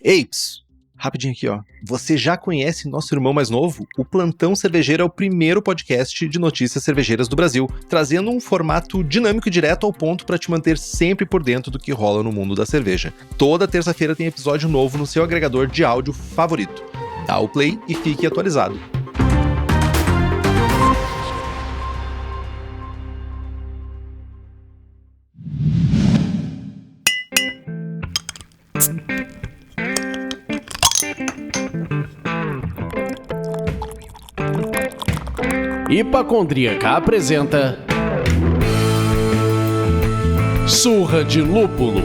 Eips, rapidinho aqui, ó. Você já conhece nosso irmão mais novo? O Plantão Cervejeiro é o primeiro podcast de notícias cervejeiras do Brasil, trazendo um formato dinâmico e direto ao ponto para te manter sempre por dentro do que rola no mundo da cerveja. Toda terça-feira tem episódio novo no seu agregador de áudio favorito. Dá o play e fique atualizado. Hipacondríaca apresenta Surra de Lúpulo.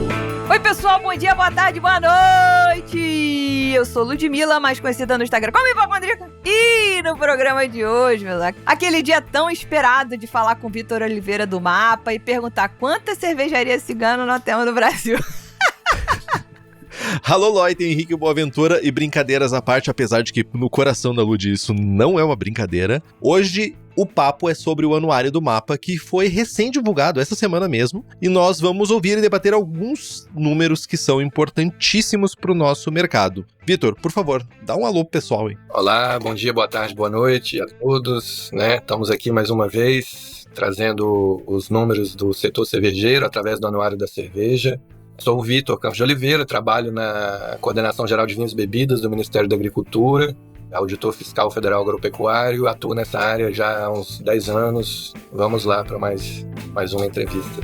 Oi pessoal, bom dia, boa tarde, boa noite! Eu sou Ludmilla, mais conhecida no Instagram como Hipacondríaca. E no programa de hoje, meus amigos, aquele dia tão esperado de falar com o Vitor Oliveira do Mapa e perguntar quantas cervejarias ciganas nós temos no Brasil. Alô, Loite, Henrique Boaventura, e brincadeiras à parte, apesar de que no coração da Lud isso não é uma brincadeira. Hoje o papo é sobre o Anuário do Mapa, que foi recém-divulgado essa semana mesmo, e nós vamos ouvir e debater alguns números que são importantíssimos para o nosso mercado. Vitor, por favor, dá um alô pro pessoal, hein? Olá, bom dia, boa tarde, boa noite a todos, né? Estamos aqui mais uma vez, trazendo os números do setor cervejeiro através do Anuário da Cerveja. Sou o Vitor Campos de Oliveira, trabalho na Coordenação Geral de Vinhos e Bebidas do Ministério da Agricultura, auditor fiscal federal agropecuário, atuo nessa área já há uns 10 anos. Vamos lá para mais uma entrevista.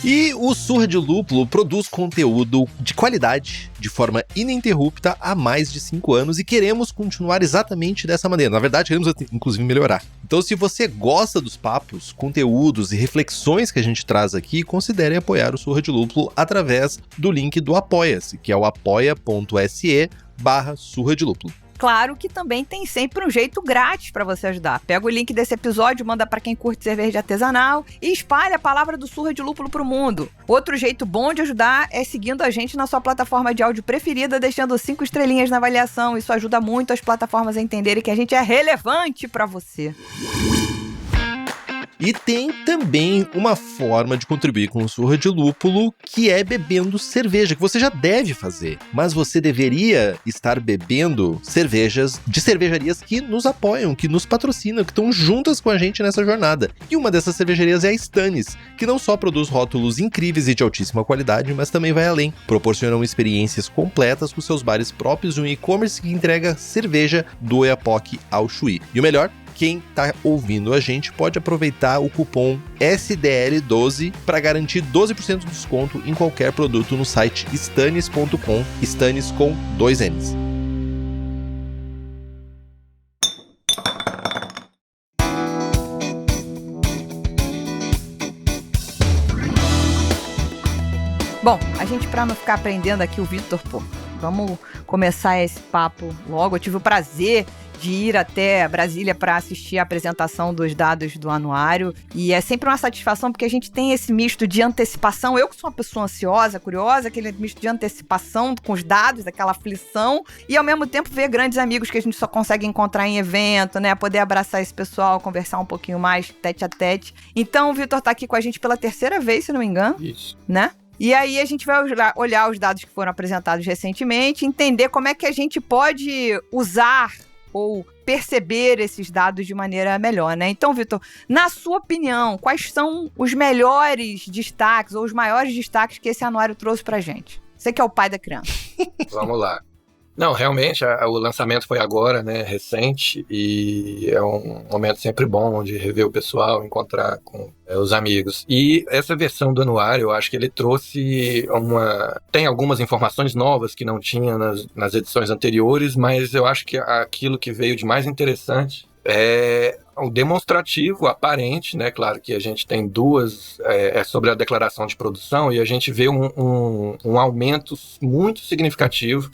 E o Surra de Lúpulo produz conteúdo de qualidade, de forma ininterrupta, há mais de 5 anos e queremos continuar exatamente dessa maneira. Na verdade, queremos inclusive melhorar. Então, se você gosta dos papos, conteúdos e reflexões que a gente traz aqui, considere apoiar o Surra de Lúpulo através do link do Apoia-se, que é o apoia.se/Surra de Lúpulo. Claro que também tem sempre um jeito grátis para você ajudar. Pega o link desse episódio, manda para quem curte cerveja artesanal e espalha a palavra do Surra de Lúpulo pro mundo. Outro jeito bom de ajudar é seguindo a gente na sua plataforma de áudio preferida, deixando 5 estrelinhas na avaliação. Isso ajuda muito as plataformas a entenderem que a gente é relevante para você. E tem também uma forma de contribuir com o Surra de Lúpulo, que é bebendo cerveja, que você já deve fazer. Mas você deveria estar bebendo cervejas de cervejarias que nos apoiam, que nos patrocinam, que estão juntas com a gente nessa jornada. E uma dessas cervejarias é a Stannis, que não só produz rótulos incríveis e de altíssima qualidade, mas também vai além. Proporcionam experiências completas com seus bares próprios e um e-commerce que entrega cerveja do Oiapoque ao Chuí. E o melhor, quem tá ouvindo a gente pode aproveitar o cupom SDL12 para garantir 12% de desconto em qualquer produto no site Stannis.com, Stannis com 2 N's. Bom, a gente, para não ficar aprendendo aqui o Vitor, vamos começar esse papo logo. Eu tive o prazer de ir até Brasília para assistir a apresentação dos dados do anuário, e é sempre uma satisfação porque a gente tem esse misto de antecipação. Eu que sou uma pessoa ansiosa, curiosa, aquele misto de antecipação com os dados, aquela aflição, e ao mesmo tempo ver grandes amigos que a gente só consegue encontrar em evento, né, poder abraçar esse pessoal, conversar um pouquinho mais tete a tete. Então o Vitor tá aqui com a gente pela 3ª vez, se não me engano. Isso. Né? E aí a gente vai olhar os dados que foram apresentados recentemente, entender como é que a gente pode usar ou perceber esses dados de maneira melhor, né? Então, Vitor, na sua opinião, quais são os melhores destaques ou os maiores destaques que esse anuário trouxe pra gente? Você que é o pai da criança. Vamos lá. Não, realmente, o lançamento foi agora, né, recente, e é um momento sempre bom de rever o pessoal, encontrar com os amigos. E essa versão do anuário, eu acho que ele trouxe tem algumas informações novas que não tinha nas edições anteriores, mas eu acho que aquilo que veio de mais interessante é o demonstrativo aparente, né? Claro que a gente tem duas, sobre a declaração de produção, e a gente vê um aumento muito significativo,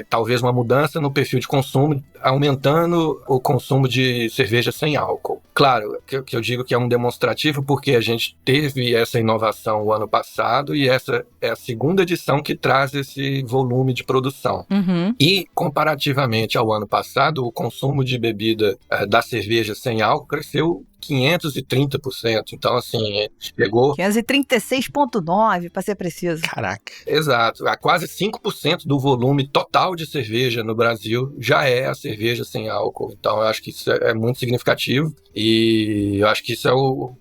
talvez uma mudança no perfil de consumo, aumentando o consumo de cerveja sem álcool. Claro, que eu digo que é um demonstrativo porque a gente teve essa inovação o ano passado e essa é a segunda edição que traz esse volume de produção. Uhum. E, comparativamente ao ano passado, o consumo de bebida da cerveja sem álcool cresceu 530%. Então, assim, chegou... 536,9, para ser preciso. Caraca. Exato. A quase 5% do volume total de cerveja no Brasil já é a cerveja sem álcool. Então, eu acho que isso é muito significativo. E eu acho que isso é o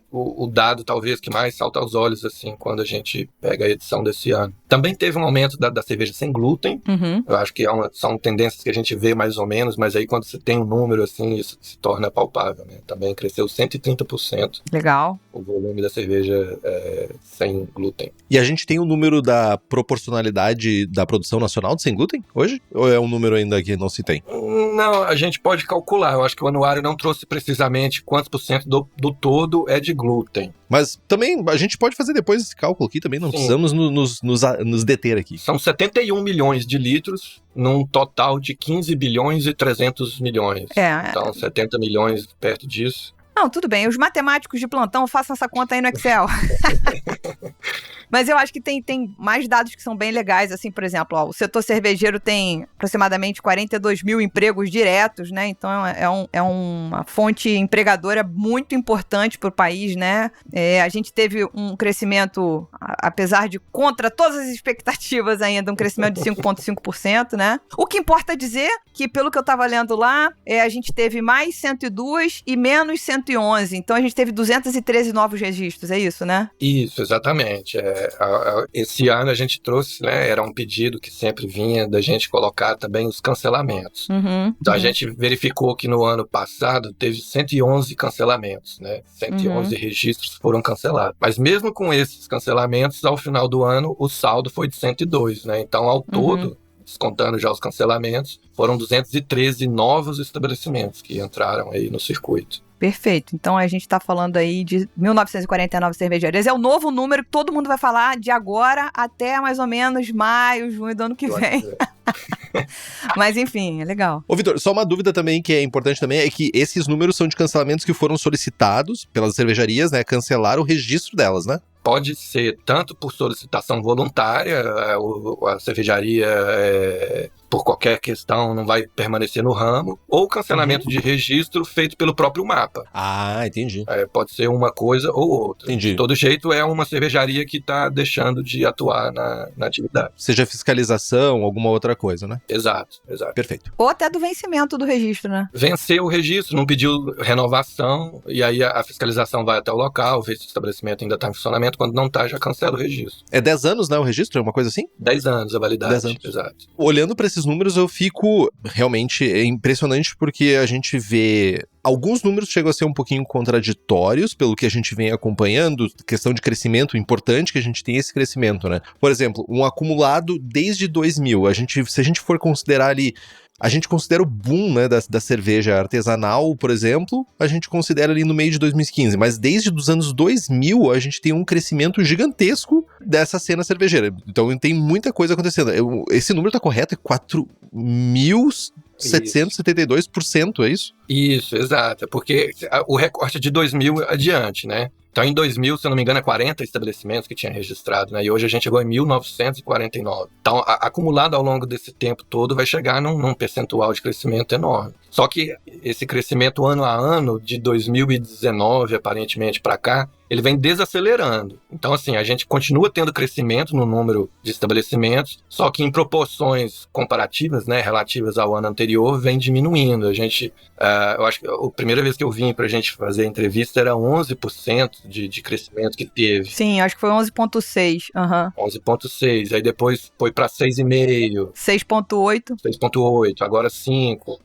dado, talvez, que mais salta aos olhos, assim, quando a gente pega a edição desse ano. Também teve um aumento da cerveja sem glúten. Uhum. Eu acho que são tendências que a gente vê mais ou menos, mas aí quando você tem um número assim, isso se torna palpável, né? Também cresceu 130% Legal. o volume da cerveja sem glúten. E a gente tem o número da proporcionalidade da produção nacional de sem glúten hoje? Ou é um número ainda que não se tem? Não, a gente pode calcular. Eu acho que o anuário não trouxe precisamente quantos por cento do todo é de glúten. Mas também a gente pode fazer depois esse cálculo aqui também, não Sim. precisamos nos deter aqui. São 71 milhões de litros num total de 15 bilhões e 300 milhões. Então, 70 milhões perto disso. Não, tudo bem. Os matemáticos de plantão façam essa conta aí no Excel. Mas eu acho que tem mais dados que são bem legais, assim, por exemplo, o setor cervejeiro tem aproximadamente 42 mil empregos diretos, né? Então é uma fonte empregadora muito importante para o país, né? A gente teve um crescimento, apesar de contra todas as expectativas ainda, um crescimento de 5,5%, né? O que importa dizer que, pelo que eu estava lendo lá, a gente teve mais 102 e menos 111. Então a gente teve 213 novos registros, é isso, né? Isso, exatamente. Esse ano a gente trouxe, né, era um pedido que sempre vinha da gente colocar também os cancelamentos. Então a gente verificou que no ano passado teve 111 cancelamentos, né? 111 registros foram cancelados. Mas mesmo com esses cancelamentos, ao final do ano, o saldo foi de 102, né? Então, ao todo, descontando já os cancelamentos, foram 213 novos estabelecimentos que entraram aí no circuito. Perfeito. Então a gente está falando aí de 1.949 cervejarias. É o novo número que todo mundo vai falar de agora até mais ou menos maio, junho do ano que vem. Mas enfim, é legal. Ô, Vitor, só uma dúvida também que é importante também é que esses números são de cancelamentos que foram solicitados pelas cervejarias, né? Cancelar o registro delas, né? Pode ser tanto por solicitação voluntária, a cervejaria, por qualquer questão, não vai permanecer no ramo, ou cancelamento de registro feito pelo próprio mapa. Ah, entendi. Pode ser uma coisa ou outra. Entendi. De todo jeito, é uma cervejaria que está deixando de atuar na atividade. Seja fiscalização, alguma outra coisa, né? Exato. Perfeito. Ou até do vencimento do registro, né? Venceu o registro, não pediu renovação, e aí a fiscalização vai até o local, vê se o estabelecimento ainda está em funcionamento. Quando não está, já cancela o registro. É 10 anos, né, o registro? É uma coisa assim? 10 anos a validade. 10 anos. Exato. Olhando para esses números, eu fico realmente impressionante porque a gente vê... Alguns números chegam a ser um pouquinho contraditórios, pelo que a gente vem acompanhando, questão de crescimento, importante que a gente tenha esse crescimento, né? Por exemplo, um acumulado desde 2000, se a gente for considerar ali, a gente considera o boom, né, da cerveja artesanal, por exemplo, a gente considera ali no meio de 2015, mas desde os anos 2000 a gente tem um crescimento gigantesco dessa cena cervejeira. Então tem muita coisa acontecendo. Esse número tá correto? É 4.772%, é isso? Isso, exato. Porque o recorte é de 2000 adiante, né? Então, em 2000, se eu não me engano, é 40 estabelecimentos que tinha registrado, né? E hoje a gente chegou em 1.949. Então, acumulado ao longo desse tempo todo, vai chegar num percentual de crescimento enorme. Só que esse crescimento ano a ano, de 2019, aparentemente, para cá, ele vem desacelerando. Então, assim, a gente continua tendo crescimento no número de estabelecimentos, só que em proporções comparativas, né, relativas ao ano anterior, vem diminuindo. A gente, eu acho que a primeira vez que eu vim pra gente fazer a entrevista era 11% de crescimento que teve. Sim, acho que foi 11,6. 11,6. Aí depois foi pra 6,5. 6,8. 6,8. Agora 5.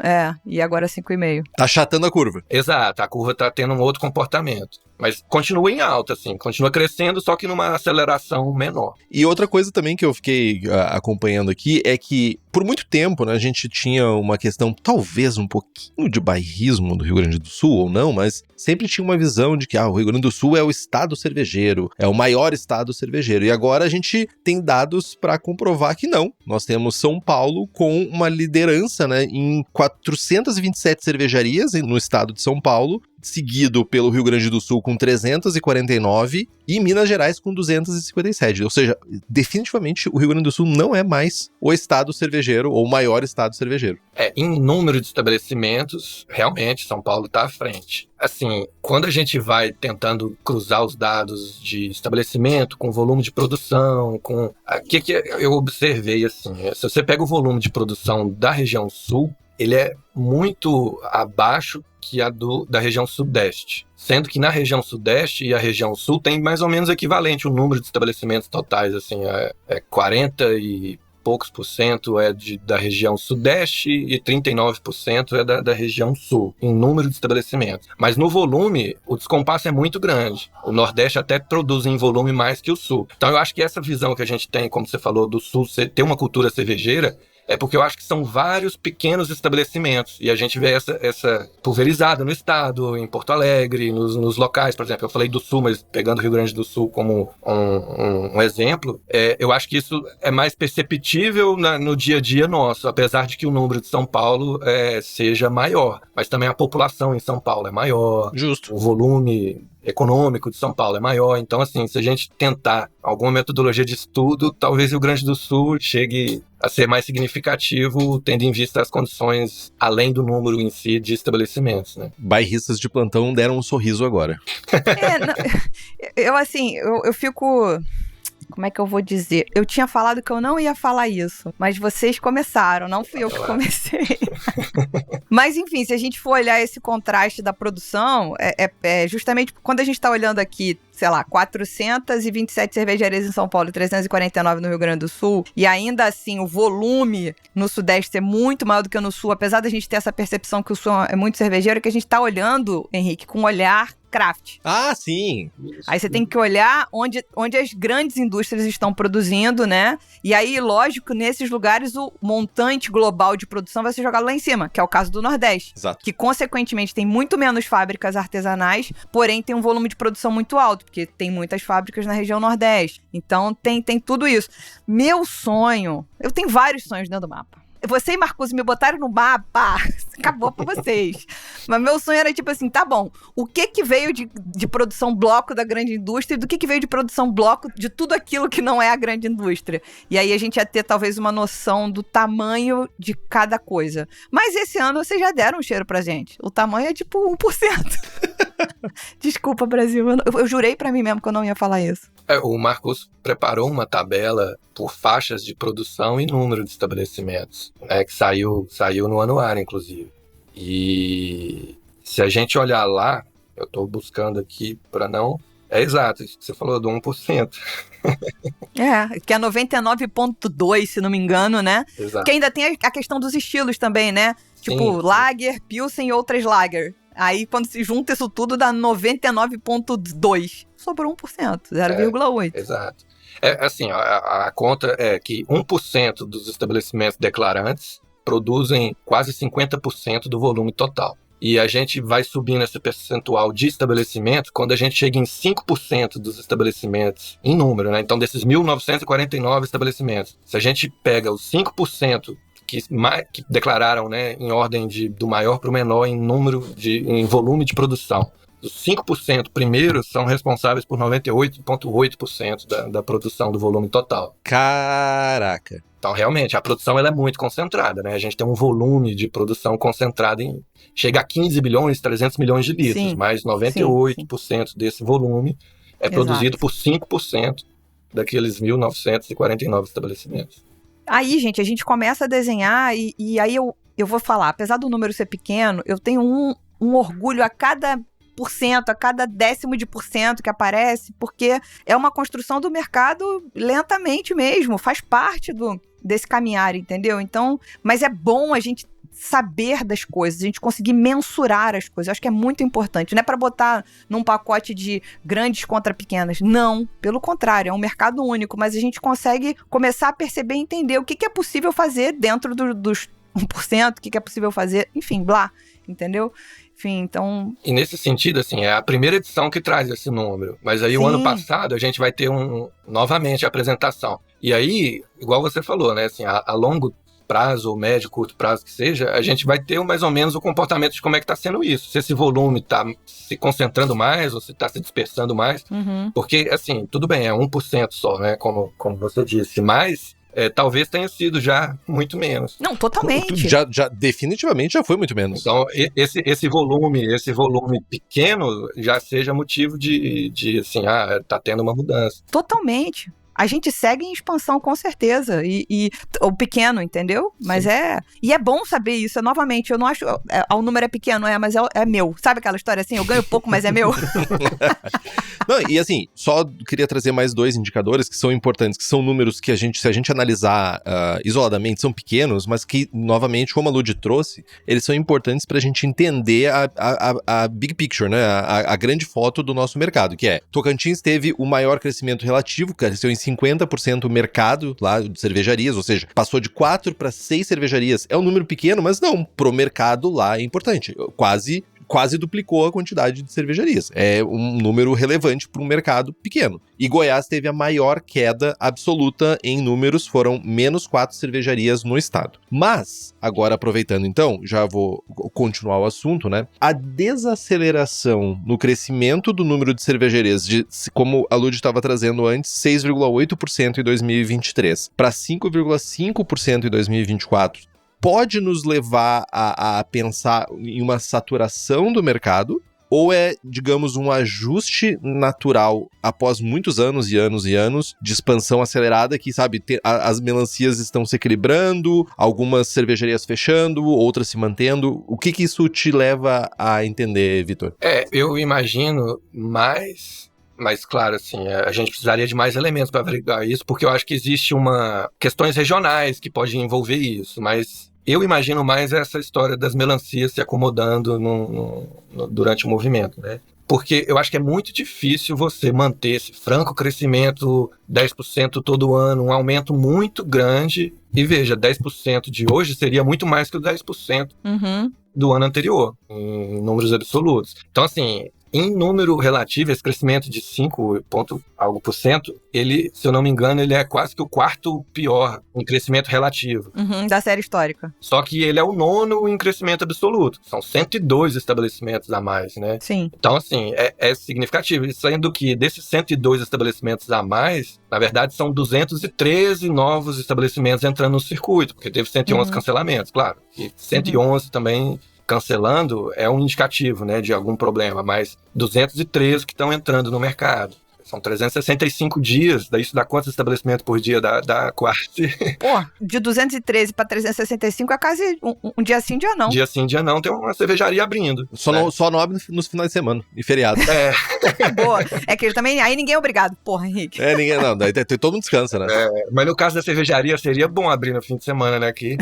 E agora 5,5. Tá achatando a curva. Exato, a curva tá tendo um outro comportamento. Mas continua em alta, assim, continua crescendo, só que numa aceleração menor. E outra coisa também que eu fiquei acompanhando aqui é que, por muito tempo, né, a gente tinha uma questão, talvez um pouquinho de bairrismo do Rio Grande do Sul, ou não, mas sempre tinha uma visão de que o Rio Grande do Sul é o estado cervejeiro, é o maior estado cervejeiro. E agora a gente tem dados para comprovar que não. Nós temos São Paulo com uma liderança, né, em 427 cervejarias no estado de São Paulo, seguido pelo Rio Grande do Sul com 349 e Minas Gerais com 257. Ou seja, definitivamente o Rio Grande do Sul não é mais o estado cervejeiro ou o maior estado cervejeiro. Em número de estabelecimentos, realmente São Paulo está à frente. Assim, quando a gente vai tentando cruzar os dados de estabelecimento com volume de produção, com o que eu observei, assim, se você pega o volume de produção da região sul, ele é muito abaixo que a da região sudeste. Sendo que na região sudeste e a região sul tem mais ou menos equivalente o número de estabelecimentos totais, assim, 40 e poucos por cento da região sudeste e 39% é da região sul, em número de estabelecimentos. Mas no volume, o descompasso é muito grande. O Nordeste até produz em volume mais que o Sul. Então eu acho que essa visão que a gente tem, como você falou, do Sul ter uma cultura cervejeira, é porque eu acho que são vários pequenos estabelecimentos. E a gente vê essa pulverizada no estado, em Porto Alegre, nos locais. Por exemplo, eu falei do Sul, mas pegando o Rio Grande do Sul como um exemplo, eu acho que isso é mais perceptível no dia a dia nosso, apesar de que o número de São Paulo seja maior. Mas também a população em São Paulo é maior. Justo. O volume econômico de São Paulo é maior. Então, assim, se a gente tentar alguma metodologia de estudo, talvez o Rio Grande do Sul chegue a ser mais significativo, tendo em vista as condições, além do número em si de estabelecimentos, né? Bairristas de plantão deram um sorriso agora. Eu fico... Como é que eu vou dizer? Eu tinha falado que eu não ia falar isso, mas vocês começaram, não fui eu que comecei. Mas, enfim, se a gente for olhar esse contraste da produção, justamente quando a gente está olhando aqui, sei lá, 427 cervejarias em São Paulo e 349 no Rio Grande do Sul, e ainda assim o volume no Sudeste ser muito maior do que no Sul, apesar da gente ter essa percepção que o Sul é muito cervejeiro, que a gente está olhando, Henrique, com um olhar craft. Ah, sim! Aí você tem que olhar onde as grandes indústrias estão produzindo, né? E aí, lógico, nesses lugares o montante global de produção vai ser jogado lá em cima, que é o caso do Nordeste. Exato. Que, consequentemente, tem muito menos fábricas artesanais, porém tem um volume de produção muito alto, porque tem muitas fábricas na região Nordeste. Então, tem tudo isso. Meu sonho... Eu tenho vários sonhos dentro do mapa. Você e Marcuzzi me botaram no mapa, acabou pra vocês. Mas meu sonho era tipo assim, tá bom, o que veio de produção bloco da grande indústria e do que veio de produção bloco de tudo aquilo que não é a grande indústria? E aí a gente ia ter talvez uma noção do tamanho de cada coisa. Mas esse ano vocês já deram um cheiro pra gente. O tamanho é tipo 1%. Desculpa, Brasil, eu jurei pra mim mesmo que eu não ia falar isso. O Marcos preparou uma tabela por faixas de produção e número de estabelecimentos, né, que saiu no anuário, inclusive. E se a gente olhar lá, eu estou buscando aqui para não... É exato, isso que você falou do 1%. Que é 99,2%, se não me engano, né? Exato. Que ainda tem a questão dos estilos também, né? Tipo, Sim. Lager, Pilsen e outras Lager. Aí, quando se junta isso tudo, dá 99,2%. Sobrou 1%, 0,8%. Exato. Assim, a conta é que 1% dos estabelecimentos declarantes produzem quase 50% do volume total. E a gente vai subindo esse percentual de estabelecimentos quando a gente chega em 5% dos estabelecimentos em número, né? Então, desses 1.949 estabelecimentos, se a gente pega os 5% que declararam, né, em ordem do maior para o menor em volume de produção. Os 5% primeiros são responsáveis por 98,8% da produção do volume total. Caraca! Então, realmente, a produção ela é muito concentrada, né? A gente tem um volume de produção concentrado chega a 15 bilhões, 300 milhões de litros, Sim, mas 98% desse volume é produzido por 5% daqueles 1.949 estabelecimentos. Aí, gente, a gente começa a desenhar e aí eu vou falar, apesar do número ser pequeno, eu tenho um orgulho a cada % a cada 10% que aparece, porque é uma construção do mercado lentamente mesmo, faz parte desse caminhar, entendeu? Então, mas é bom a gente saber das coisas, a gente conseguir mensurar as coisas, eu acho que é muito importante, não é para botar num pacote de grandes contra pequenas, não, pelo contrário, é um mercado único, mas a gente consegue começar a perceber e entender o que é possível fazer dentro dos 1%, o que é possível fazer, enfim, blá, entendeu? Enfim, então... E nesse sentido, assim, é a primeira edição que traz esse número. Mas aí, o ano passado, a gente vai ter novamente a apresentação. E aí, igual você falou, né, assim, a longo prazo, ou médio, curto prazo que seja, a gente vai ter mais ou menos o comportamento de como é que está sendo isso. Se esse volume está se concentrando mais ou se está se dispersando mais. Porque, assim, tudo bem, é 1% só, né? Como você disse, mas talvez tenha sido já muito menos. Não, totalmente. Já, definitivamente já foi muito menos. Então, esse volume pequeno já seja motivo de assim, tá tendo uma mudança. Totalmente. A gente segue em expansão, com certeza. E o pequeno, entendeu? Mas E é bom saber isso. Novamente, eu não acho... o número é pequeno, mas é meu. Sabe aquela história assim? Eu ganho pouco, mas é meu. Não, e assim, só queria trazer mais 2 indicadores que são importantes, que são números que se a gente analisar isoladamente, são pequenos, mas que, novamente, como a Lud trouxe, eles são importantes pra gente entender a big picture, né? A grande foto do nosso mercado, que é Tocantins teve o maior crescimento relativo, cresceu em 50% o mercado lá de cervejarias, ou seja, passou de 4 para 6 cervejarias. É um número pequeno, mas não, pro mercado lá é importante. Quase duplicou a quantidade de cervejarias. É um número relevante para um mercado pequeno. E Goiás teve a maior queda absoluta em números, foram menos 4 cervejarias no estado. Mas, agora aproveitando então, já vou continuar o assunto, né? A desaceleração no crescimento do número de cervejarias, como a Lud estava trazendo antes, 6,8% em 2023 para 5,5% em 2024, pode nos levar a pensar em uma saturação do mercado, ou é, digamos, um ajuste natural após muitos anos e anos e anos de expansão acelerada que, sabe, as melancias estão se equilibrando, algumas cervejarias fechando, outras se mantendo. O que isso te leva a entender, Vitor? Eu imagino mais... Mas, claro, assim, a gente precisaria de mais elementos para averiguar isso, porque eu acho que existe questões regionais que podem envolver isso, mas eu imagino mais essa história das melancias se acomodando durante o movimento, né? Porque eu acho que é muito difícil você manter esse franco crescimento, 10% todo ano, um aumento muito grande. E veja, 10% de hoje seria muito mais que o 10% do ano anterior, em números absolutos. Então, assim... Em número relativo, esse crescimento de 5%, ele, se eu não me engano, ele é quase que o quarto pior em crescimento relativo. Da série histórica. Só que ele é o 9º em crescimento absoluto. São 102 estabelecimentos a mais, né? Sim. Então, assim, é significativo. Sendo que desses 102 estabelecimentos a mais, na verdade, são 213 novos estabelecimentos entrando no circuito, porque teve 111 cancelamentos, claro. E 111 também... cancelando é um indicativo, né, de algum problema, mas 213 que estão entrando no mercado. São 365 dias, daí isso dá quantos estabelecimentos por dia? Dá quase... Pô, de 213 para 365 é quase um dia sim, dia não. Dia sim, dia não, tem uma cervejaria abrindo. Só não abre nos finais de semana e feriado. Boa. É que também, aí ninguém é obrigado, porra, Henrique. Ninguém não, daí todo mundo descansa, né? Mas no caso da cervejaria seria bom abrir no fim de semana, né, aqui.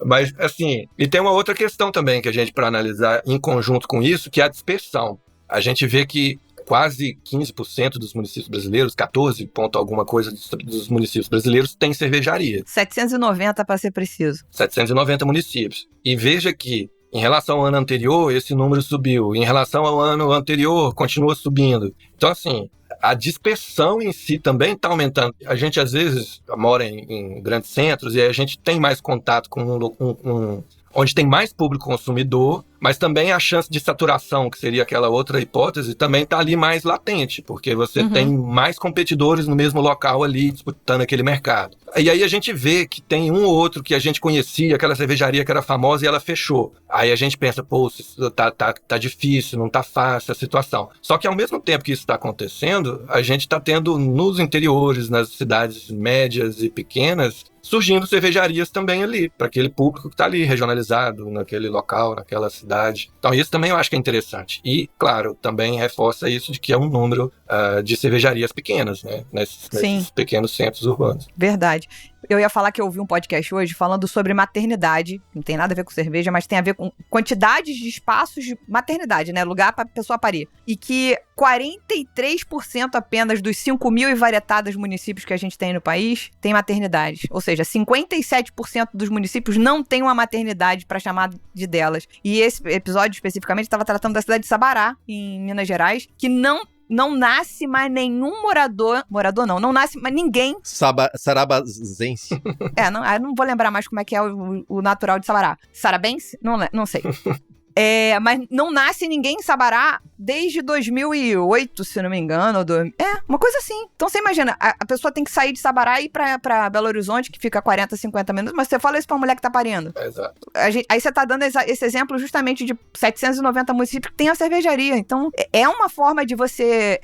Mas, assim, e tem uma outra questão também que a gente, para analisar em conjunto com isso, que é a dispersão. A gente vê que quase 15% dos municípios brasileiros, 14 ponto alguma coisa dos municípios brasileiros tem cervejaria. 790 para ser preciso. 790 municípios. E veja que, em relação ao ano anterior, esse número subiu. Em relação ao ano anterior, continua subindo. Então, assim, a dispersão em si também está aumentando. A gente, às vezes, mora em grandes centros e a gente tem mais contato com onde tem mais público consumidor, mas também a chance de saturação, que seria aquela outra hipótese, também está ali mais latente, porque você tem mais competidores no mesmo local ali, disputando aquele mercado. E aí a gente vê que tem um ou outro que a gente conhecia, aquela cervejaria que era famosa e ela fechou. Aí a gente pensa, pô, tá difícil, não tá fácil a situação. Só que ao mesmo tempo que isso está acontecendo, a gente está tendo nos interiores, nas cidades médias e pequenas, surgindo cervejarias também ali, para aquele público que está ali, regionalizado, naquele local, naquela cidade. Então isso também eu acho que é interessante. E, claro, também reforça isso de que é um número de cervejarias pequenas, né? Nesses pequenos centros urbanos. Verdade. Eu ia falar que eu ouvi um podcast hoje falando sobre maternidade. Não tem nada a ver com cerveja, mas tem a ver com quantidades de espaços de maternidade, né? Lugar para a pessoa parir. E que 43% apenas dos 5.000 e varietados municípios que a gente tem no país tem maternidade. Ou seja, 57% dos municípios não tem uma maternidade para chamar delas. E esse episódio especificamente estava tratando da cidade de Sabará, em Minas Gerais, que não não nasce mais nenhum morador não nasce mais ninguém. Sarabazense. Não vou lembrar mais como é que é o natural de Sabará. Sarabense? Não sei. Mas não nasce ninguém em Sabará desde 2008, se não me engano. Uma coisa assim. Então você imagina, a pessoa tem que sair de Sabará e ir pra Belo Horizonte, que fica 40, 50 minutos, mas você fala isso pra mulher que tá parindo. Exato. Aí você tá dando esse exemplo justamente de 790 municípios que tem a cervejaria. Então é uma forma de você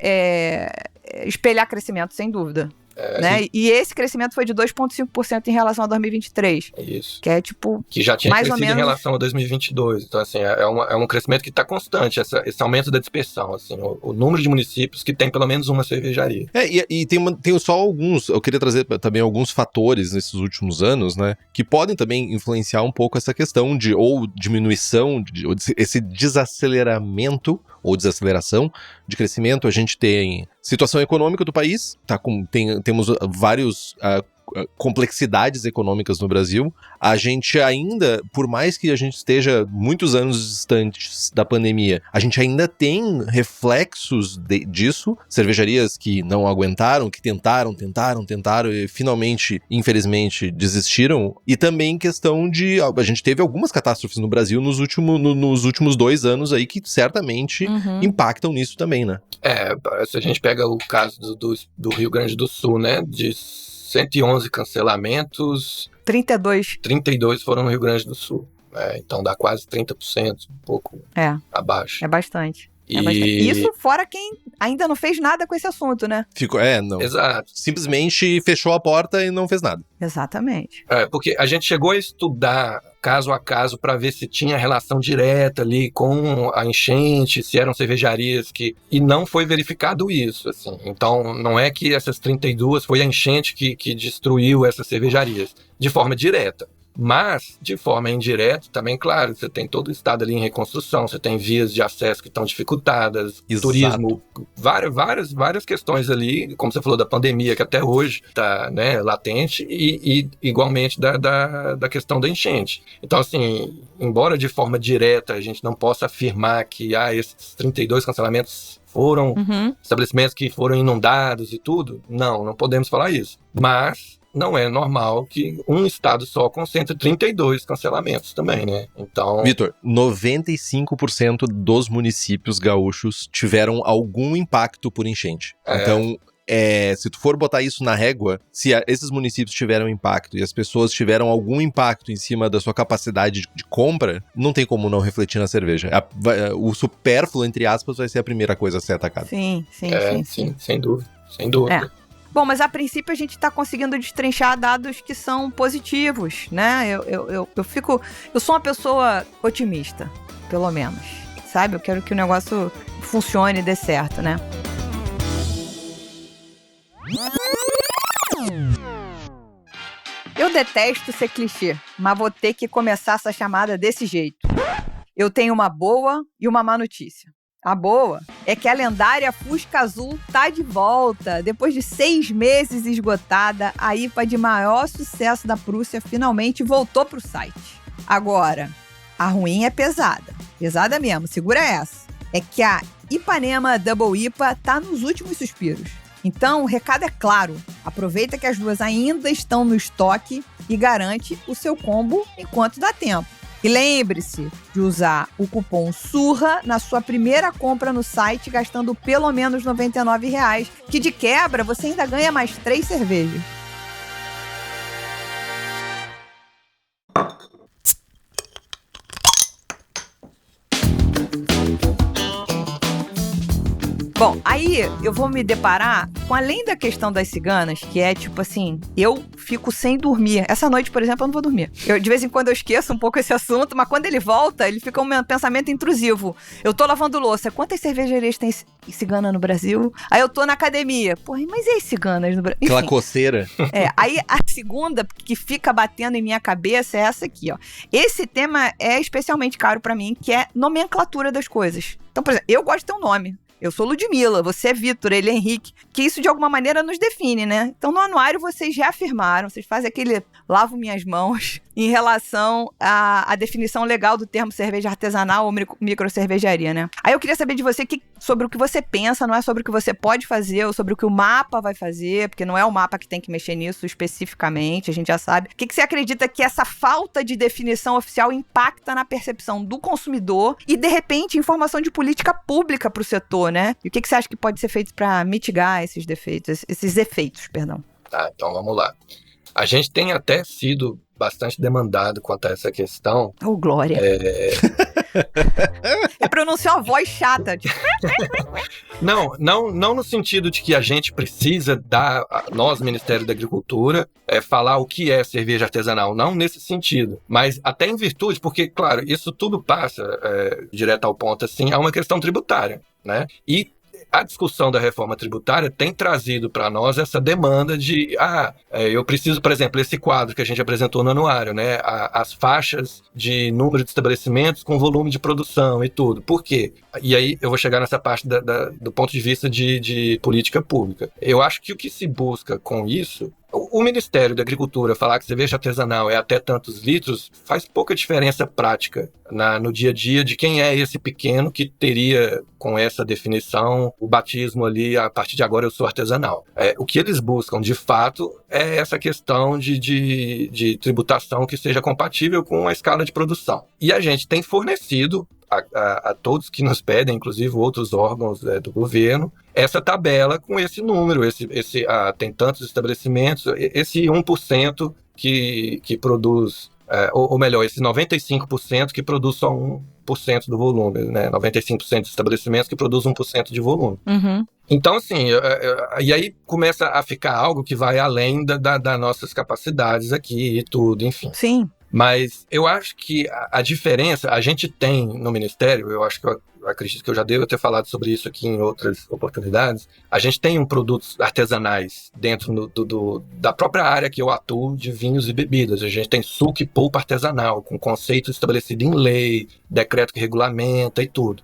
espelhar crescimento, sem dúvida. Né? E esse crescimento foi de 2,5% em relação a 2023. Isso. Que é tipo. Que já tinha mais crescido ou menos em relação a 2022. Então, assim, é um crescimento que está constante, esse aumento da dispersão. Assim, o número de municípios que tem pelo menos uma cervejaria. E tem só alguns. Eu queria trazer também alguns fatores nesses últimos anos, né? Que podem também influenciar um pouco essa questão de ou diminuição, ou esse desaceleramento ou desaceleração de crescimento. A gente tem situação econômica do país, temos vários complexidades econômicas no Brasil. A gente ainda, por mais que a gente esteja muitos anos distantes da pandemia, a gente ainda tem reflexos disso. Cervejarias que não aguentaram, que tentaram e finalmente, infelizmente, desistiram. E também questão de... A gente teve algumas catástrofes no Brasil nos últimos 2 anos aí que certamente impactam nisso também, né? Se a gente pega o caso do Rio Grande do Sul, né? De 111 cancelamentos... 32 foram no Rio Grande do Sul. Então dá quase 30%, um pouco abaixo. É bastante. Isso fora quem ainda não fez nada com esse assunto, né? Não. Exato. Simplesmente fechou a porta e não fez nada. Exatamente. Porque a gente chegou a estudar caso a caso para ver se tinha relação direta ali com a enchente, se eram cervejarias e não foi verificado isso, assim. Então, não é que essas 32 foi a enchente que destruiu essas cervejarias de forma direta. Mas, de forma indireta, também, claro, você tem todo o estado ali em reconstrução, você tem vias de acesso que estão dificultadas, Exato. Turismo, várias questões ali, como você falou da pandemia, que até hoje está, né, latente, e igualmente da questão da enchente. Então, assim, embora de forma direta a gente não possa afirmar que esses 32 cancelamentos foram estabelecimentos que foram inundados e tudo, não podemos falar isso. Mas não é normal que um estado só concentre 32 cancelamentos também, né? Então... Vitor, 95% dos municípios gaúchos tiveram algum impacto por enchente. Então, se tu for botar isso na régua, se esses municípios tiveram impacto e as pessoas tiveram algum impacto em cima da sua capacidade de compra, não tem como não refletir na cerveja. O supérfluo, entre aspas, vai ser a primeira coisa a ser atacada. Sim. Sem dúvida. Bom, mas a princípio a gente está conseguindo destrinchar dados que são positivos, né? Eu sou uma pessoa otimista, pelo menos, sabe? Eu quero que o negócio funcione e dê certo, né? Eu detesto ser clichê, mas vou ter que começar essa chamada desse jeito. Eu tenho uma boa e uma má notícia. A boa é que a lendária Fusca Azul tá de volta. Depois de 6 meses esgotada, a IPA de maior sucesso da Prússia finalmente voltou pro site. Agora, a ruim é pesada. Pesada mesmo, segura essa. É que a Ipanema Double IPA tá nos últimos suspiros. Então, o recado é claro. Aproveita que as duas ainda estão no estoque e garante o seu combo enquanto dá tempo. E lembre-se de usar o cupom SURRA na sua primeira compra no site, gastando pelo menos R$ 99,00, que de quebra você ainda ganha mais 3 cervejas. Bom, aí eu vou me deparar com, além da questão das ciganas, que é tipo assim, eu fico sem dormir. Essa noite, por exemplo, eu não vou dormir. De vez em quando eu esqueço um pouco esse assunto, mas quando ele volta, ele fica um pensamento intrusivo. Eu tô lavando louça. Quantas cervejarias tem cigana no Brasil? Aí eu tô na academia. Porra, mas e as ciganas no Brasil? Enfim, aquela coceira. Aí a segunda que fica batendo em minha cabeça é essa aqui, ó. Esse tema é especialmente caro pra mim, que é nomenclatura das coisas. Então, por exemplo, eu gosto de ter um nome. eu sou Ludmilla, você é Vitor, ele é Henrique, que isso de alguma maneira nos define, né? Então no anuário vocês reafirmaram, vocês fazem aquele lavo minhas mãos em relação à definição legal do termo cerveja artesanal ou microcervejaria, né? Aí eu queria saber de você sobre o que você pensa, não é sobre o que você pode fazer ou sobre o que o mapa vai fazer, porque não é o mapa que tem que mexer nisso especificamente, a gente já sabe. O que você acredita que essa falta de definição oficial impacta na percepção do consumidor e, de repente, informação de política pública para o setor, né? E o que você acha que pode ser feito para mitigar esses efeitos, perdão? Tá, então vamos lá. A gente tem até sido bastante demandado quanto a essa questão. Oh, glória! É pronunciar uma voz chata. Tipo... Não no sentido de que a gente precisa dar, nós, Ministério da Agricultura, falar o que é cerveja artesanal. Não nesse sentido. Mas até em virtude, porque, claro, isso tudo passa, direto ao ponto, assim, a uma questão tributária, né? E a discussão da reforma tributária tem trazido para nós essa demanda de, eu preciso, por exemplo, esse quadro que a gente apresentou no anuário, né, as faixas de número de estabelecimentos com volume de produção e tudo. Por quê? E aí eu vou chegar nessa parte do ponto de vista de política pública. Eu acho que o que se busca com isso, o Ministério da Agricultura falar que cerveja artesanal é até tantos litros, faz pouca diferença prática no dia a dia de quem é esse pequeno que teria, com essa definição, o batismo ali, a partir de agora eu sou artesanal. O que eles buscam, de fato, é essa questão de tributação que seja compatível com a escala de produção. E a gente tem fornecido a todos que nos pedem, inclusive outros órgãos do governo, essa tabela com esse número, tem tantos estabelecimentos, esse 1% que produz, ou melhor, esse 95% que produz só 1% do volume, né? 95% dos estabelecimentos que produz 1% de volume. Uhum. Então, assim, e aí começa a ficar algo que vai além das nossas capacidades aqui e tudo, enfim. Sim. Mas eu acho que a diferença, a gente tem no Ministério, eu acho que eu acredito que eu já devo ter falado sobre isso aqui em outras oportunidades, a gente tem produtos artesanais dentro da própria área que eu atuo de vinhos e bebidas. A gente tem suco e polpa artesanal, com conceito estabelecido em lei, decreto que regulamenta e tudo.